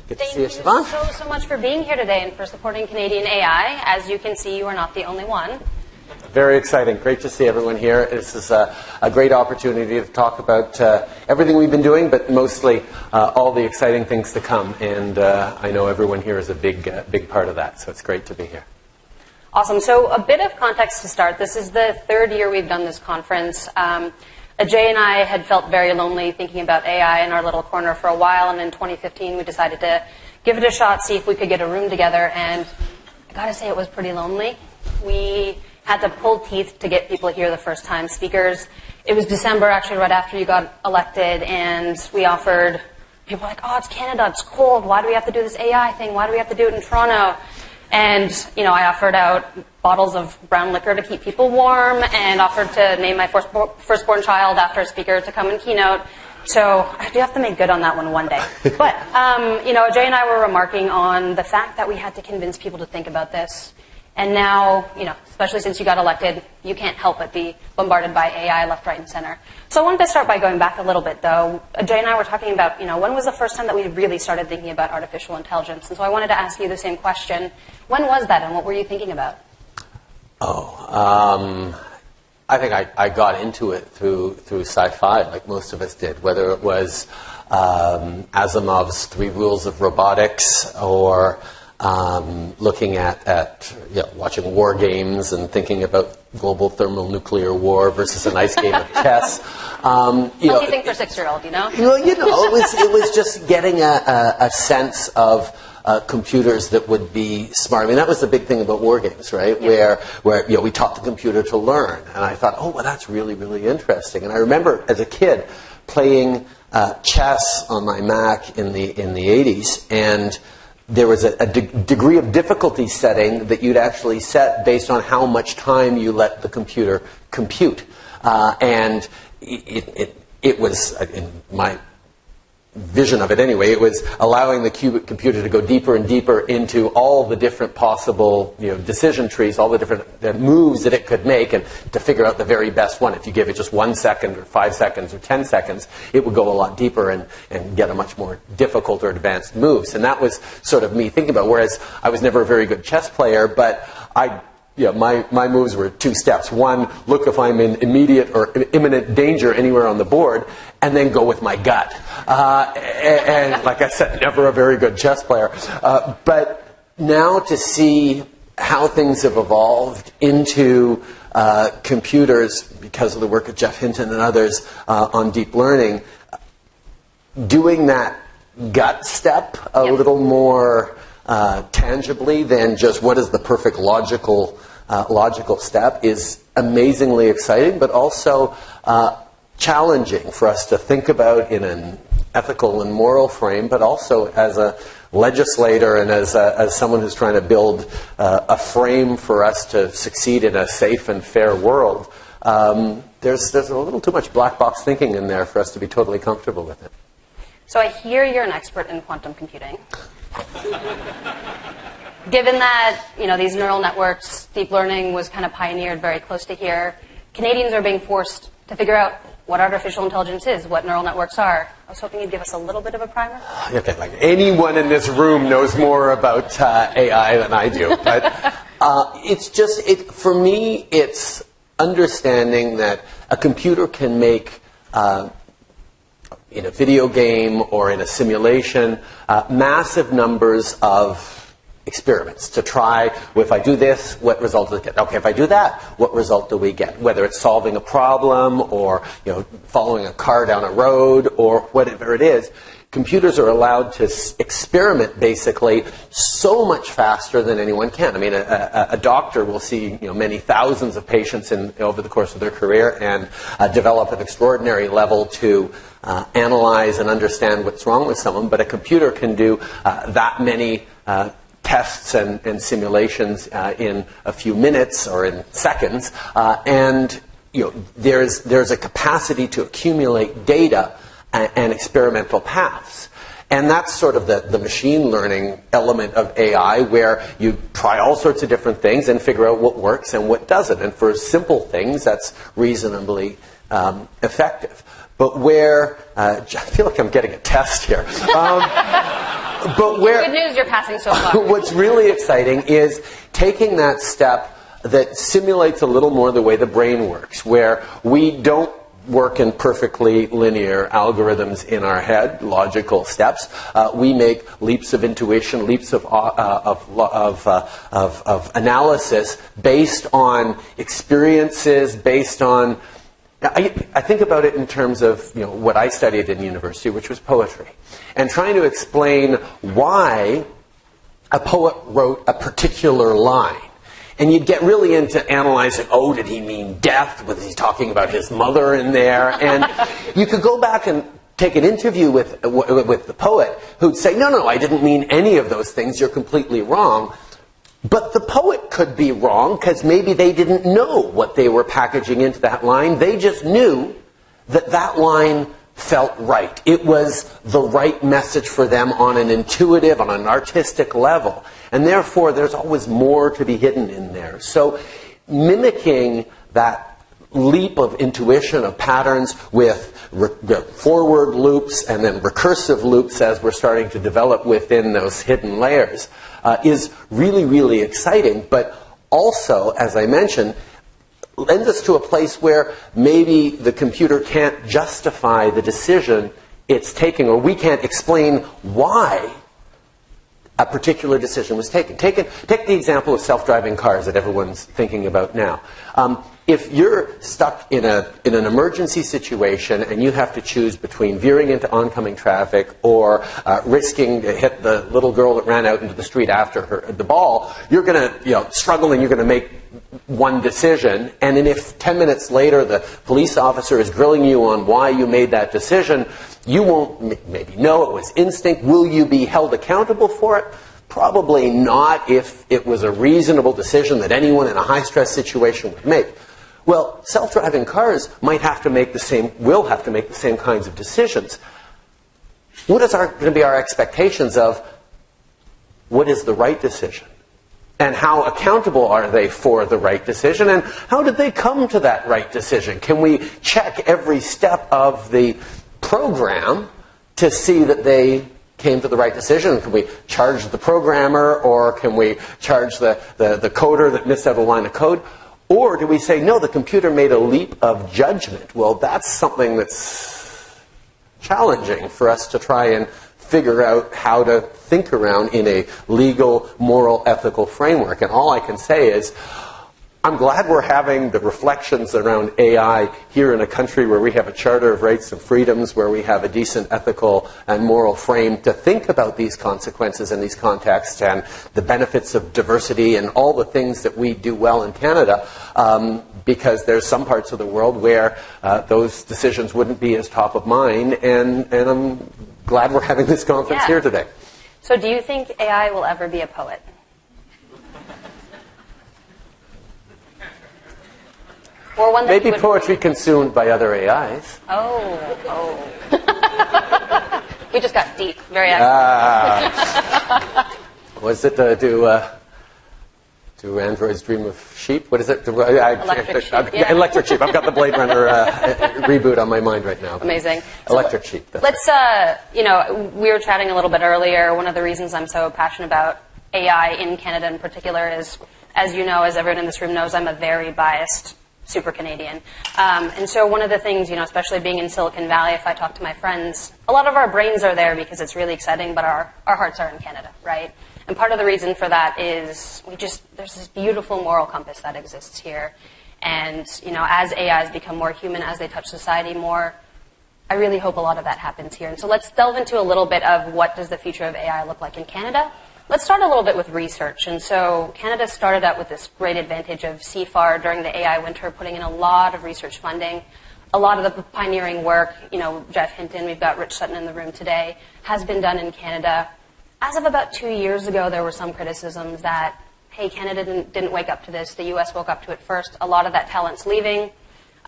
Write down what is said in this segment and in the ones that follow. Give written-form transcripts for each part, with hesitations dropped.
Good to see you, Shivon. Thank you so much for being here today and for supporting Canadian AI. As you can see, you are not the only one. Very exciting. Great to see everyone here. This is a great opportunity to talk about everything we've been doing, but mostly all the exciting things to come. And I know everyone here is a big part of that, so it's great to be here. Awesome. So a bit of context to start. This is the third year we've done this conference. Ajay and I had felt very lonely thinking about AI in our little corner for a while, and in 2015 we decided to give it a shot, see if we could get a room together, and I gotta say it was pretty lonely. We had to pull teeth to get people here the first time speakers. It was December, actually, right after you got elected, and we offered, people were like, oh, it's Canada, it's cold, why do we have to do this AI thing, why do we have to do it in Toronto? And, I offered out bottles of brown liquor to keep people warm and offered to name my firstborn child after a speaker to come and keynote. So I do have to make good on that one day. But, Jay and I were remarking on the fact that we had to convince people to think about this. And now, especially since you got elected, you can't help but be bombarded by AI left, right, and center. So I wanted to start by going back a little bit, though. Jay and I were talking about, when was the first time that we really started thinking about artificial intelligence? And so I wanted to ask you the same question. When was that, and what were you thinking about? I think I got into it through sci-fi, like most of us did, whether it was Asimov's 3 Rules of Robotics or looking at watching war games and thinking about global thermonuclear war versus a nice game of chess. Healthy thing for 6-year-old, it was just getting a sense of computers that would be smart. I mean, that was the big thing about war games, right? Yeah. Where we taught the computer to learn, and I thought, oh, well, that's really, really interesting. And I remember as a kid playing chess on my Mac in the 80s, and there was a degree of difficulty setting that you'd actually set based on how much time you let the computer compute. And it was, in my vision of it anyway, it was allowing the computer to go deeper and deeper into all the different possible decision trees, all the different moves that it could make, and to figure out the very best one. If you give it just 1 second or 5 seconds or 10 seconds, it would go a lot deeper and get a much more difficult or advanced moves. And that was sort of me thinking about, whereas I was never a very good chess player, but my moves were 2 steps. 1, look if I'm in immediate or imminent danger anywhere on the board, and then go with my gut. And like I said, never a very good chess player. But now to see how things have evolved into computers because of the work of Jeff Hinton and others on deep learning, doing that gut step a little more tangibly than just what is the perfect logical step is amazingly exciting, but also challenging for us to think about in an ethical and moral frame, but also as a legislator and as someone who's trying to build a frame for us to succeed in a safe and fair world. There's a little too much black box thinking in there for us to be totally comfortable with it. So I hear you're an expert in quantum computing. Given that, these neural networks, deep learning was kind of pioneered very close to here, Canadians are being forced to figure out what artificial intelligence is, what neural networks are. I was hoping you'd give us a little bit of a primer. Okay, like anyone in this room knows more about AI than I do. But for me, it's understanding that a computer can make in a video game or in a simulation, massive numbers of experiments to try, well, if I do this, what result do I get? Okay, if I do that, what result do we get? Whether it's solving a problem or following a car down a road or whatever it is, computers are allowed to experiment basically so much faster than anyone can. I mean, a doctor will see many thousands of patients over the course of their career and develop an extraordinary level to analyze and understand what's wrong with someone, but a computer can do that many tests and simulations in a few minutes or in seconds, and there's a capacity to accumulate data and experimental paths. And that's sort of the machine learning element of AI, where you try all sorts of different things and figure out what works and what doesn't. And for simple things, that's reasonably effective. But where, I feel like I'm getting a test here. But Good news, you're passing so far. what's really exciting is taking that step that simulates a little more the way the brain works, where we don't work in perfectly linear algorithms in our head, logical steps. We make leaps of intuition, leaps of analysis based on experiences, based on. I think about it in terms of what I studied in university, which was poetry, and trying to explain why a poet wrote a particular line. And you'd get really into analyzing, did he mean death? Was he talking about his mother in there? And you could go back and take an interview with the poet who'd say, no, I didn't mean any of those things. You're completely wrong. But the poet could be wrong because maybe they didn't know what they were packaging into that line. They just knew that line felt right. It was the right message for them on an intuitive, on an artistic level. And therefore, there's always more to be hidden in there. So mimicking that leap of intuition, of patterns with forward loops and then recursive loops as we're starting to develop within those hidden layers is really, really exciting. But also, as I mentioned, lends us to a place where maybe the computer can't justify the decision it's taking, or we can't explain why a particular decision was taken. Take the example of self-driving cars that everyone's thinking about now. If you're stuck in an emergency situation and you have to choose between veering into oncoming traffic or risking to hit the little girl that ran out into the street after the ball, you're going to struggle, and you're going to make one decision. And then if 10 minutes later the police officer is grilling you on why you made that decision, you won't maybe know it was instinct. Will you be held accountable for it? Probably not, if it was a reasonable decision that anyone in a high-stress situation would make. Well, self-driving cars will have to make the same kinds of decisions. What is going to be our expectations of what is the right decision? And how accountable are they for the right decision? And how did they come to that right decision? Can we check every step of the program to see that they came to the right decision? Can we charge the programmer, or can we charge the coder that missed out a line of code? Or do we say, no, the computer made a leap of judgment? Well, that's something that's challenging for us to try and figure out how to think around in a legal, moral, ethical framework. And all I can say is, I'm glad we're having the reflections around AI here in a country where we have a Charter of Rights and Freedoms, where we have a decent ethical and moral frame to think about these consequences and these contexts and the benefits of diversity and all the things that we do well in Canada, because there's some parts of the world where those decisions wouldn't be as top of mind, and I'm glad we're having this conference here today. So do you think AI will ever be a poet? Or one that maybe poetry consumed by other AIs. Oh. We just got deep. Very Was it do androids dream of sheep? What is it? Electric sheep. Yeah. Electric sheep. I've got the Blade Runner reboot on my mind right now. Amazing. Electric sheep. Let's, we were chatting a little bit earlier. One of the reasons I'm so passionate about AI in Canada in particular is, as you know, as everyone in this room knows, I'm a very biased super Canadian. And so one of the things, especially being in Silicon Valley, if I talk to my friends, a lot of our brains are there because it's really exciting, but our hearts are in Canada, right? And part of the reason for that is there's this beautiful moral compass that exists here. And, as AIs become more human, as they touch society more, I really hope a lot of that happens here. And so let's delve into a little bit of what does the future of AI look like in Canada. Let's start a little bit with research. And so Canada started out with this great advantage of CFAR during the AI winter, putting in a lot of research funding. A lot of the pioneering work, Jeff Hinton, we've got Rich Sutton in the room today, has been done in Canada. As of about 2 years ago, there were some criticisms that, hey, Canada didn't wake up to this. The U.S. woke up to it first. A lot of that talent's leaving.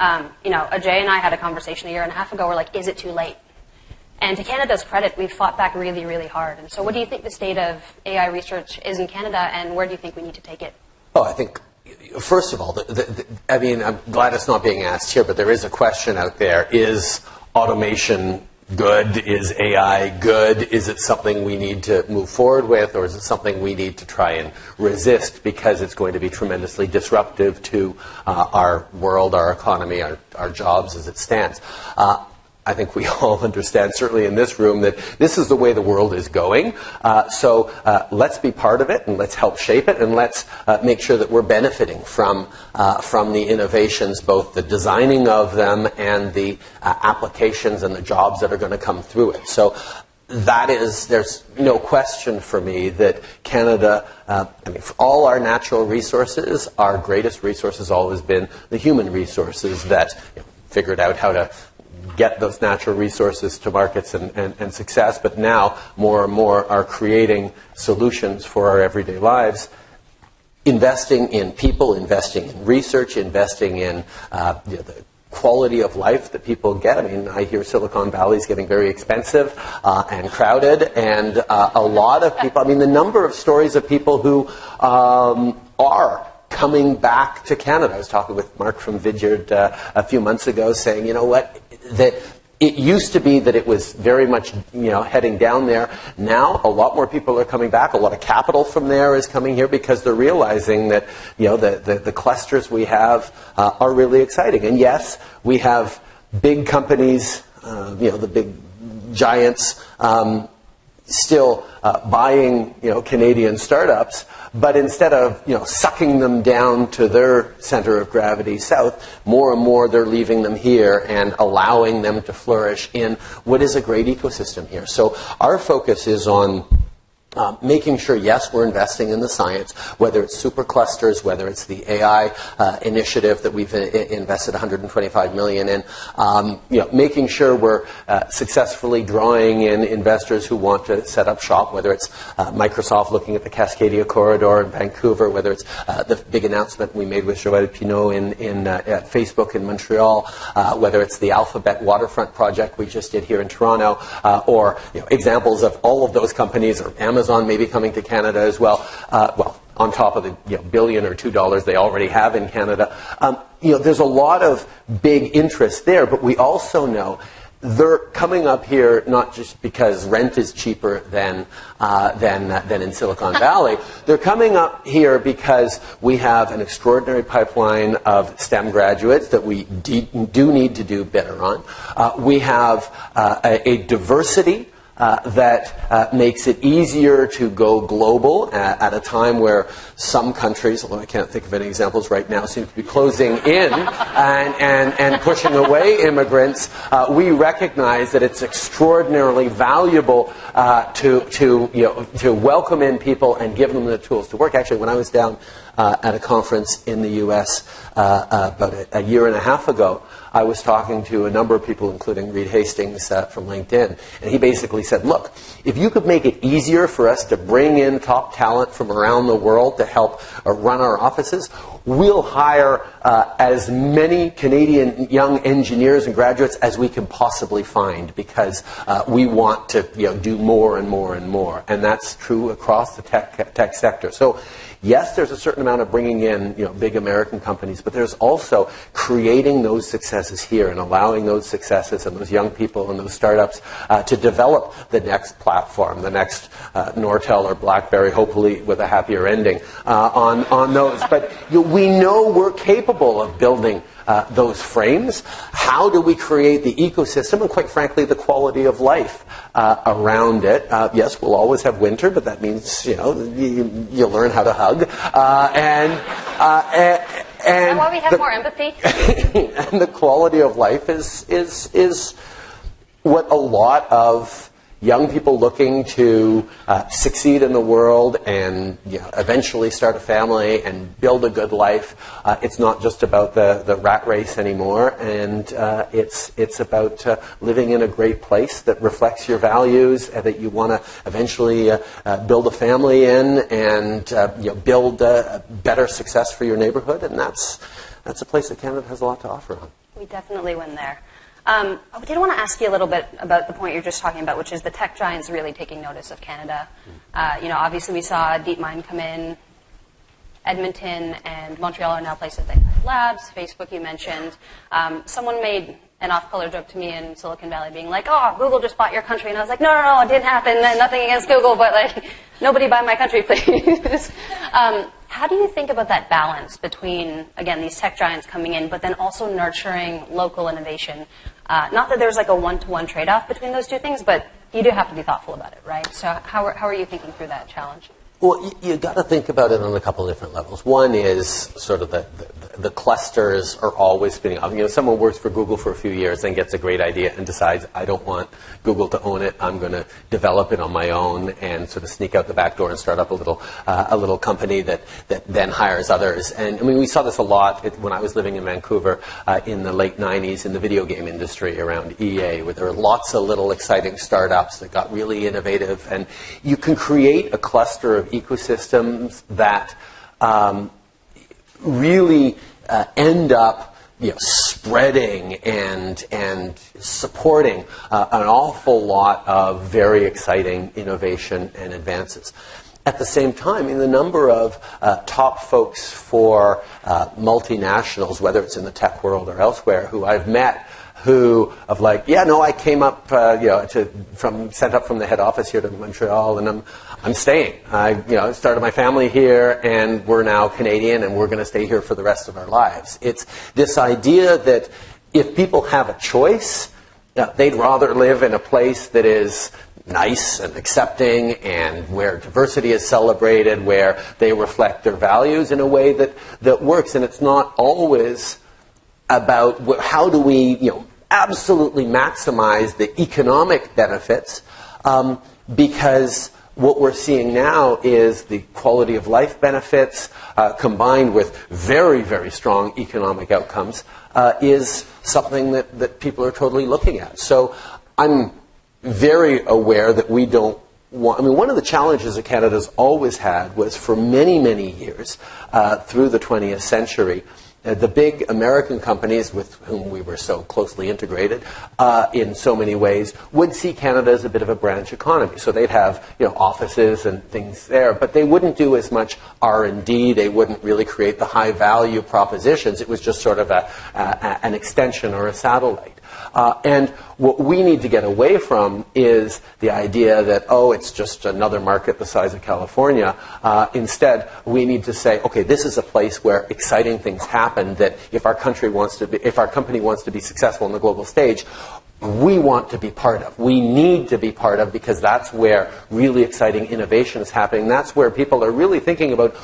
Ajay and I had a conversation a year and a half ago. We're like, is it too late? And to Canada's credit, we've fought back really, really hard. And so what do you think the state of AI research is in Canada, and where do you think we need to take it? Oh, I think, first of all, I'm glad it's not being asked here, but there is a question out there. Is automation good? Is AI good? Is it something we need to move forward with, or is it something we need to try and resist because it's going to be tremendously disruptive to our world, our economy, our jobs as it stands? I think we all understand, certainly in this room, that this is the way the world is going. So let's be part of it, and let's help shape it, and let's make sure that we're benefiting from the innovations, both the designing of them and the applications and the jobs that are going to come through it. So there's no question for me that Canada, for all our natural resources, our greatest resource has always been the human resources that figured out how to get those natural resources to markets and success, but now more and more are creating solutions for our everyday lives, investing in people, investing in research, investing in the quality of life that people get. I hear Silicon Valley is getting very expensive and crowded, and a lot of people, the number of stories of people who are coming back to Canada. I was talking with Mark from Vidyard a few months ago saying, you know what, that it used to be that it was very much heading down there. Now a lot more people are coming back. A lot of capital from there is coming here because they're realizing that the clusters we have are really exciting. And yes, we have big companies, the big giants, still buying Canadian startups, but instead of sucking them down to their center of gravity south, more and more they're leaving them here and allowing them to flourish in what is a great ecosystem here. So our focus is on making sure, yes, we're investing in the science, whether it's superclusters, whether it's the AI initiative that we've invested $125 million in, making sure we're successfully drawing in investors who want to set up shop, whether it's Microsoft looking at the Cascadia corridor in Vancouver, whether it's the big announcement we made with Joël Pinault at Facebook in Montreal, whether it's the Alphabet waterfront project we just did here in Toronto, or examples of all of those companies, or Amazon maybe coming to Canada as well. On top of the $1 billion or $2 they already have in Canada. There's a lot of big interest there, but we also know they're coming up here not just because rent is cheaper than in Silicon Valley. They're coming up here because we have an extraordinary pipeline of STEM graduates that we do need to do better on. We have a diversity that makes it easier to go global at a time where some countries, although I can't think of any examples right now, seem to be closing in and pushing away immigrants. We recognize that it's extraordinarily valuable to welcome in people and give them the tools to work. Actually, when I was down at a conference in the U.S. About a year and a half ago, I was talking to a number of people, including Reed Hastings from LinkedIn, and he basically said, look, if you could make it easier for us to bring in top talent from around the world to help run our offices, we'll hire as many Canadian young engineers and graduates as we can possibly find, because we want to do more and more and more. And that's true across the tech sector. So yes, there's a certain amount of bringing in big American companies, but there's also creating those successes here and allowing those successes and those young people and those startups to develop the next platform, the next Nortel or BlackBerry, hopefully with a happier ending on those. But we know we're capable of building those frames. How do we create the ecosystem and, quite frankly, the quality of life around it? Yes, we'll always have winter, but that means you learn how to hug and why we have more empathy. And the quality of life is what a lot of young people looking to succeed in the world and eventually start a family and build a good life. It's not just about the rat race anymore, and it's about living in a great place that reflects your values and that you want to eventually build a family in and build a better success for your neighborhood. And that's a place that Canada has a lot to offer on. We definitely win there. I did want to ask you a little bit about the point you're just talking about, which is the tech giants really taking notice of Canada. Obviously we saw DeepMind come in Edmonton and Montreal are now places that have labs. Facebook, you mentioned. Someone made an off-color joke to me in Silicon Valley being like, oh, Google just bought your country. And I was like, no, it didn't happen. Nothing against Google, but like, nobody buy my country, please. How do you think about that balance between, again, these tech giants coming in, but then also nurturing local innovation? Not that there's like a one-to-one trade-off between those two things, but you do have to be thoughtful about it, right? So how are you thinking through that challenge? Well, you got to think about it on a couple of different levels. One is sort of the clusters are always spinning off. Someone works for Google for a few years and gets a great idea and decides, I don't want Google to own it. I'm going to develop it on my own and sort of sneak out the back door and start up a little company that then hires others. And I mean, we saw this a lot when I was living in Vancouver in the late 90s in the video game industry around EA, where there were lots of little exciting startups that got really innovative. And you can create a cluster of ecosystems that really end up spreading and supporting an awful lot of very exciting innovation and advances. At the same time, the number of top folks for multinationals, whether it's in the tech world or elsewhere, who I've met I came up, sent up from the head office here to Montreal, and I'm staying. I started my family here, and we're now Canadian, and we're going to stay here for the rest of our lives. It's this idea that if people have a choice, they'd rather live in a place that is nice and accepting and where diversity is celebrated, where they reflect their values in a way that works. And it's not always about how do we, absolutely maximize the economic benefits, because what we're seeing now is the quality of life benefits combined with very, very strong economic outcomes is something that people are totally looking at. So I'm very aware that we don't want... one of the challenges that Canada's always had was for many, many years through the 20th century, the big American companies with whom we were so closely integrated in so many ways would see Canada as a bit of a branch economy. So they'd have offices and things there, but they wouldn't do as much R&D. They wouldn't really create the high value propositions. It was just sort of an extension or a satellite. And what we need to get away from is the idea that, it's just another market the size of California. Instead, we need to say, okay, this is a place where exciting things happen that if our company wants to be successful on the global stage, we want to be part of. We need to be part of, because that's where really exciting innovation is happening. That's where people are really thinking about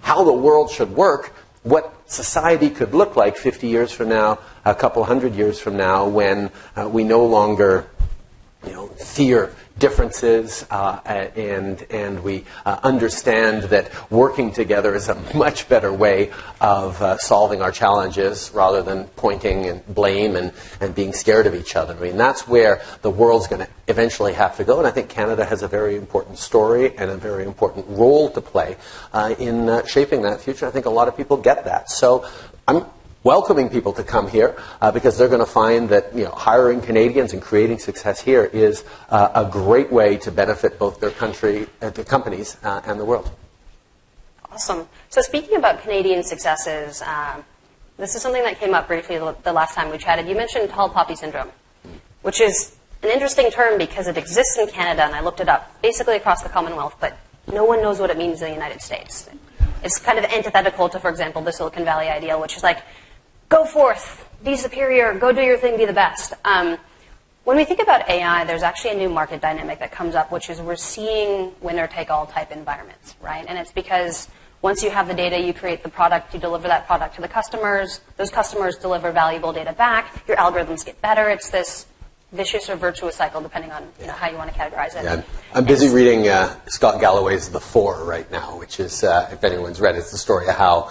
how the world should work, what society could look like 50 years from now, a couple hundred years from now, when we no longer fear differences and we understand that working together is a much better way of solving our challenges rather than pointing and blame and being scared of each other. That's where the world's going to eventually have to go, and I think Canada has a very important story and a very important role to play in shaping that future. I think a lot of people get that. So I'm welcoming people to come here because they're going to find that hiring Canadians and creating success here is a great way to benefit both their country, the companies, and the world. Awesome. So speaking about Canadian successes, this is something that came up briefly the last time we chatted. You mentioned tall poppy syndrome, which is an interesting term because it exists in Canada, and I looked it up, basically across the Commonwealth, but no one knows what it means in the United States. It's kind of antithetical to, for example, the Silicon Valley ideal, which is like, go forth, be superior, go do your thing, be the best. When we think about AI, there's actually a new market dynamic that comes up, which is we're seeing winner-take-all type environments, right? And it's because once you have the data, you create the product, you deliver that product to the customers, those customers deliver valuable data back, your algorithms get better. It's this vicious or virtuous cycle, depending on how you want to categorize it. Yeah, I'm busy reading Scott Galloway's The Four right now, which is, if anyone's read it, it's the story of how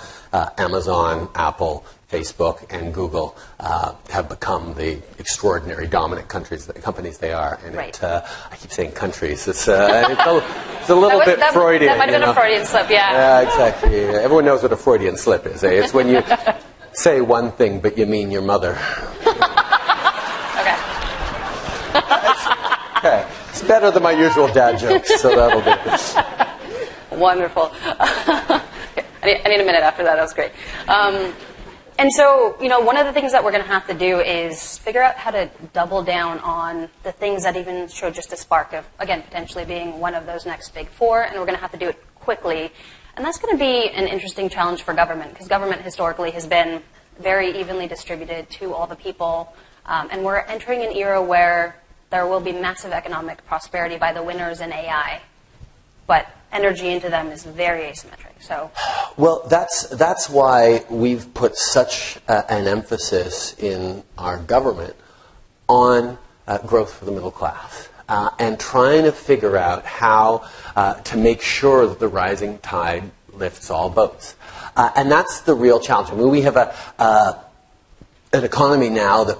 Amazon, Apple, Facebook, and Google have become the extraordinary dominant companies they are. And right. I keep saying countries. It's a little bit Freudian. That might have been a Freudian slip, yeah. Yeah, exactly. Everyone knows what a Freudian slip is. It's when you say one thing, but you mean your mother. Okay. It's better than my usual dad jokes, so that'll do. Wonderful. I need a minute after that. That was great. And so, one of the things that we're going to have to do is figure out how to double down on the things that even show just a spark of, again, potentially being one of those next big four, and we're going to have to do it quickly. And that's going to be an interesting challenge for government, because government historically has been very evenly distributed to all the people, and we're entering an era where there will be massive economic prosperity by the winners in AI, but energy into them is very asymmetric. So, well, that's why we've put such an emphasis in our government on growth for the middle class and trying to figure out how to make sure that the rising tide lifts all boats. And that's the real challenge. I mean, we have an economy now that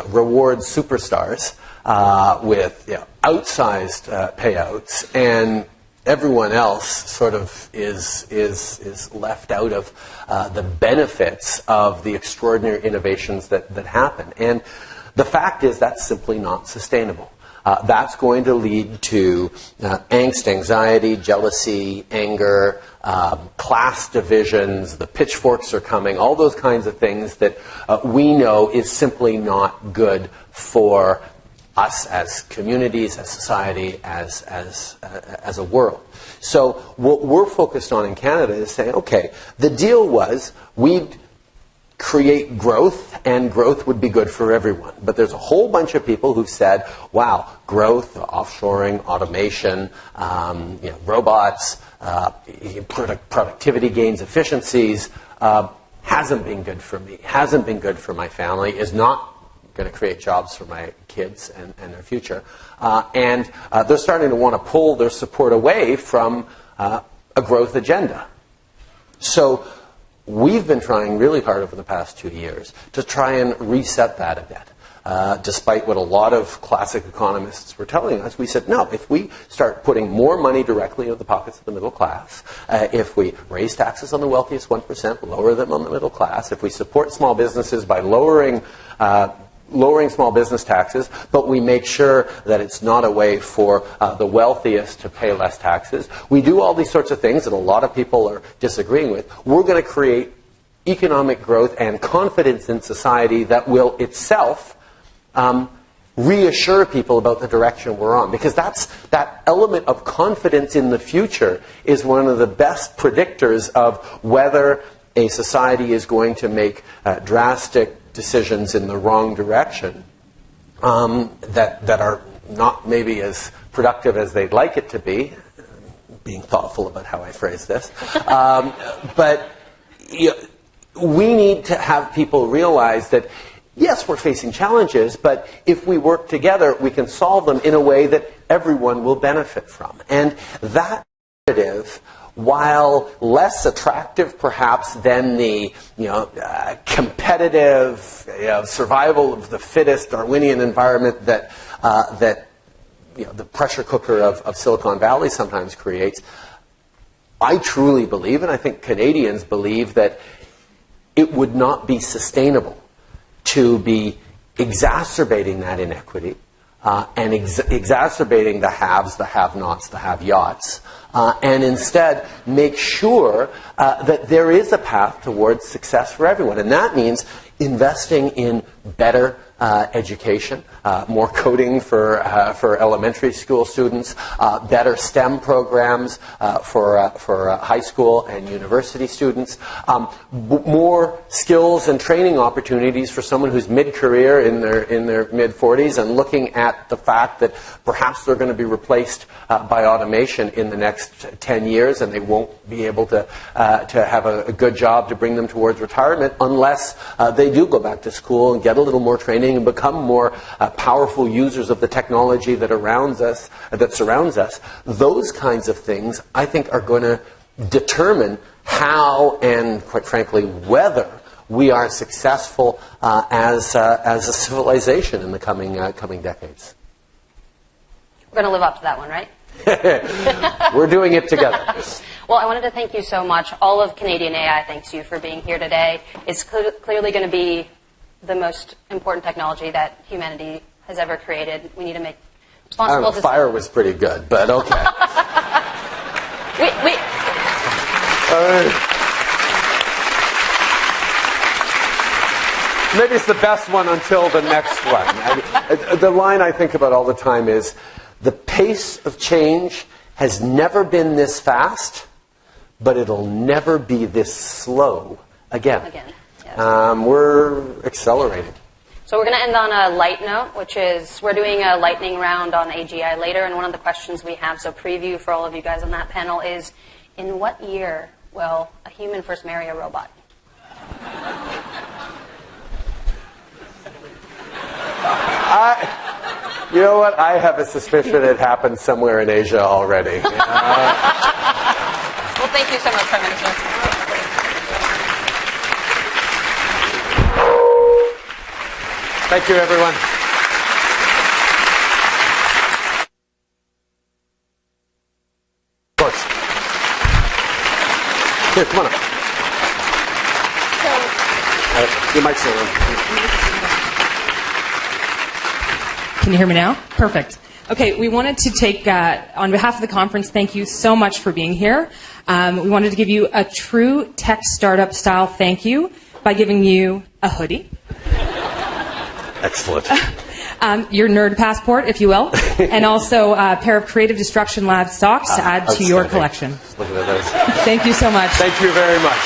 rewards superstars with outsized payouts, and everyone else sort of is left out of the benefits of the extraordinary innovations that happen. And the fact is that's simply not sustainable. That's going to lead to angst, anxiety, jealousy, anger, class divisions, the pitchforks are coming, all those kinds of things that we know is simply not good for us as communities, as society, as a world. So what we're focused on in Canada is saying, okay, the deal was we'd create growth, and growth would be good for everyone. But there's a whole bunch of people who've said, wow, growth, offshoring, automation, robots, productivity gains, efficiencies, hasn't been good for me, hasn't been good for my family, is not going to create jobs for my kids and their future. And they're starting to want to pull their support away from a growth agenda. So we've been trying really hard over the past 2 years to try and reset that a bit. Despite what a lot of classic economists were telling us, we said, no, if we start putting more money directly into the pockets of the middle class, if we raise taxes on the wealthiest 1%, lower them on the middle class, if we support small businesses by lowering small business taxes, but we make sure that it's not a way for the wealthiest to pay less taxes. We do all these sorts of things that a lot of people are disagreeing with. We're going to create economic growth and confidence in society that will itself reassure people about the direction we're on. Because that element of confidence in the future is one of the best predictors of whether a society is going to make drastic decisions in the wrong direction that are not maybe as productive as they'd like it to be, being thoughtful about how I phrase this. But we need to have people realize that, yes, we're facing challenges, but if we work together, we can solve them in a way that everyone will benefit from. And that narrative, while less attractive perhaps than the competitive survival of the fittest Darwinian environment that the pressure cooker of Silicon Valley sometimes creates, I truly believe, and I think Canadians believe, that it would not be sustainable to be exacerbating that inequity and exacerbating the haves, the have-nots, the have-yachts, and instead make sure that there is a path towards success for everyone. And that means investing in better education, more coding for elementary school students, better STEM programs for high school and university students, more skills and training opportunities for someone who's mid-career in their mid-40s and looking at the fact that perhaps they're going to be replaced by automation in the next 10 years and they won't be able to have a good job to bring them towards retirement unless they do go back to school and get a little more training and become more powerful users of the technology that surrounds us. Those kinds of things, I think, are going to determine how and, quite frankly, whether we are successful as a civilization in the coming decades. We're going to live up to that one, right? We're doing it together. Well, I wanted to thank you so much. All of Canadian AI thanks you for being here today. It's clearly going to be the most important technology that humanity has ever created. We need to make responsible decisions. Fire was pretty good, but okay. we maybe it's the best one until the next one. The line I think about all the time is, the pace of change has never been this fast, but it'll never be this slow again. Yes. We're accelerating. So we're going to end on a light note, which is we're doing a lightning round on AGI later, and one of the questions we have, so preview for all of you guys on that panel, is in what year will a human first marry a robot? You know what? I have a suspicion it happened somewhere in Asia already. Well, thank you so much, Prime Minister. Thank you, everyone. Of course. Here, come on up. Your mic's not on. Can you hear me now? Perfect. Okay, we wanted to take, on behalf of the conference, thank you so much for being here. We wanted to give you a true tech startup style thank you by giving you a hoodie. Excellent. Your nerd passport, if you will, and also a pair of Creative Destruction Lab socks to add to your collection. Just looking at those. Thank you so much. Thank you very much.